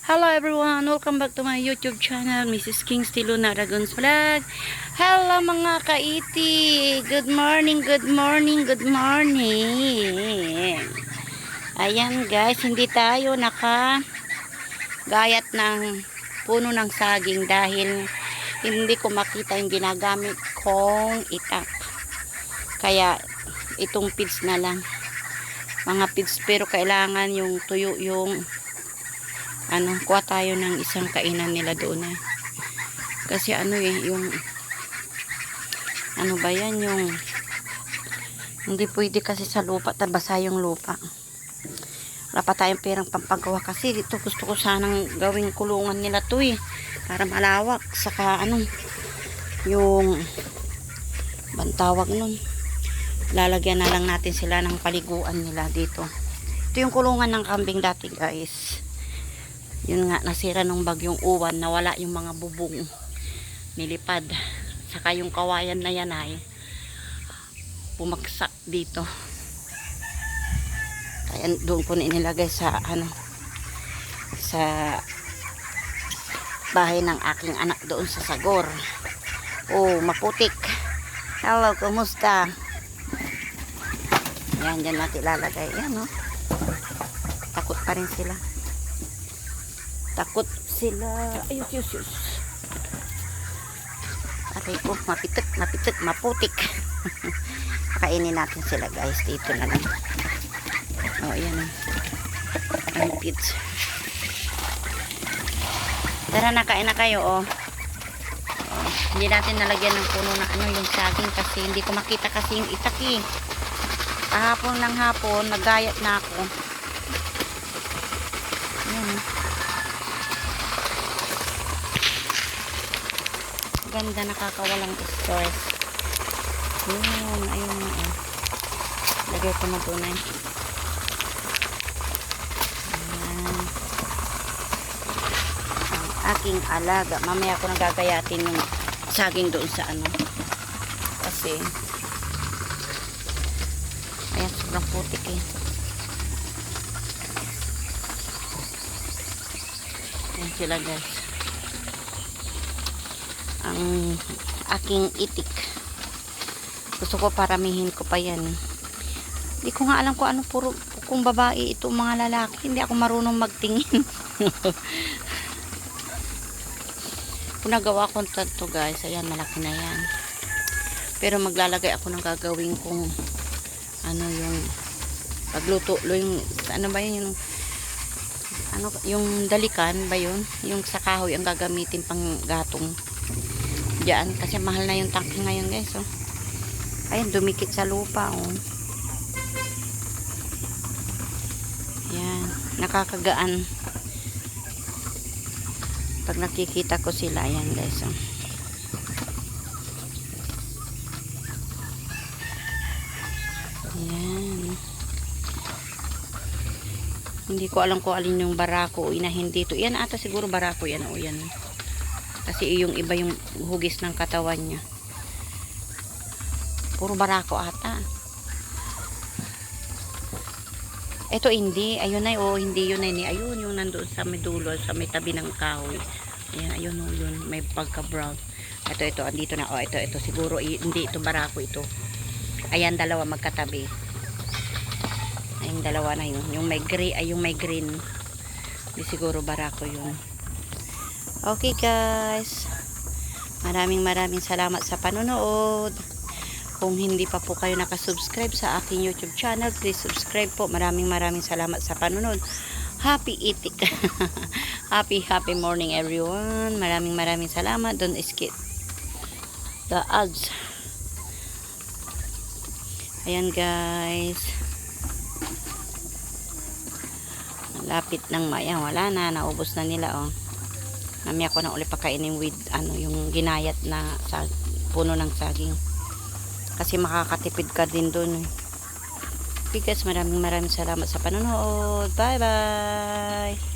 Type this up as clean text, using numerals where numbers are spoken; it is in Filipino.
Hello everyone, welcome back to my YouTube channel, Mrs. Kingsley Luna Aragon's Vlog. Hello mga kaiti, good morning, good morning, good morning. Ayan guys, hindi tayo nakagayat ng puno ng saging dahil hindi ko makita yung ginagamit kong itak. Kaya itong pids na lang, mga pids, pero kailangan yung tuyo yung kuha tayo ng isang kainan nila doon kasi yung ba yan, yung hindi pwede kasi sa lupa, tabasa yung lupa. Wala pa tayong perang pampagawa kasi dito gusto ko sanang gawing kulungan nila to para malawak, saka yung bantawag nun, lalagyan na lang natin sila ng paliguan nila dito. Ito yung kulungan ng kambing dati guys. Yun nga, nasira nung bagyong uwan, nawala yung mga bubong, nilipad, saka yung kawayan na yan ay bumagsak dito. Kaya doon ko nilagay sa sa bahay ng aking anak doon sa Sagor. Oh, maputik. Hello, kumusta? Yan, dyan natin lalagay. Yan, no? Takot pa rin sila. Takot sila. Ayos. Aray ko, mapitik, maputik. Kainin natin sila guys. Dito na lang. Oh, ayan. Ang pids. Tara na, kain na kayo, oh. Hindi natin nalagyan ng puno na yung saging kasi hindi ko makita kasi yung itak Kahapon ng hapon, nagayat na ako. Ayan. Ganda, nakakawalang stress. Ayun na. Lagay ko na doon Ayan. Ang aking alaga. Mamaya ko nagagayatin yung saging doon sa kasi ayan, sobrang putik Ayan sila guys. Ang aking itik, gusto ko paramihin ko pa yan. Hindi ko nga alam kung kung babae ito mga lalaki, hindi ako marunong magtingin. Kung nagawa ko to guys, ayan, malaki na yan, pero maglalagay ako ng gagawin kong yung pagluto yung ba yun, yung dalikan ba yun, yung sa kahoy ang gagamitin pang gatong diyan kasi mahal na yung tangke ngayon guys. Ayan, dumikit sa lupa Ayan, nakakagaan pag nakikita ko sila. Ayan guys. Ayan, hindi ko alam kung alin yung barako o inahin dito. Yan ata siguro barako yan. Yan kasi yung iba yung hugis ng katawan niya. Puro barako ata. Ito hindi. Ayun hindi yun ayun yung nandoon sa may dulo, sa may tabi ng kahoy. Ayan, ayun yun. May pagka brown. Ito. Andito na. Ito. Siguro hindi ito barako ito. Ayan, dalawa magkatabi. Ayun, dalawa na yun. Yung may gray, yung may green. Hindi siguro barako yun. Okay guys, maraming salamat sa panonood. Kung hindi pa po kayo nakasubscribe sa aking YouTube channel, please subscribe po. Maraming salamat sa panonood. Happy eating. happy morning everyone. Maraming salamat. Don't skip the ads. Ayan guys, malapit ng maya. Wala na, naubos na nila Mamaya ko na ulit pakainin with yung ginayat na puno ng saging. Kasi makakatipid ka din doon. Okay guys, maraming salamat sa panonood. Bye bye.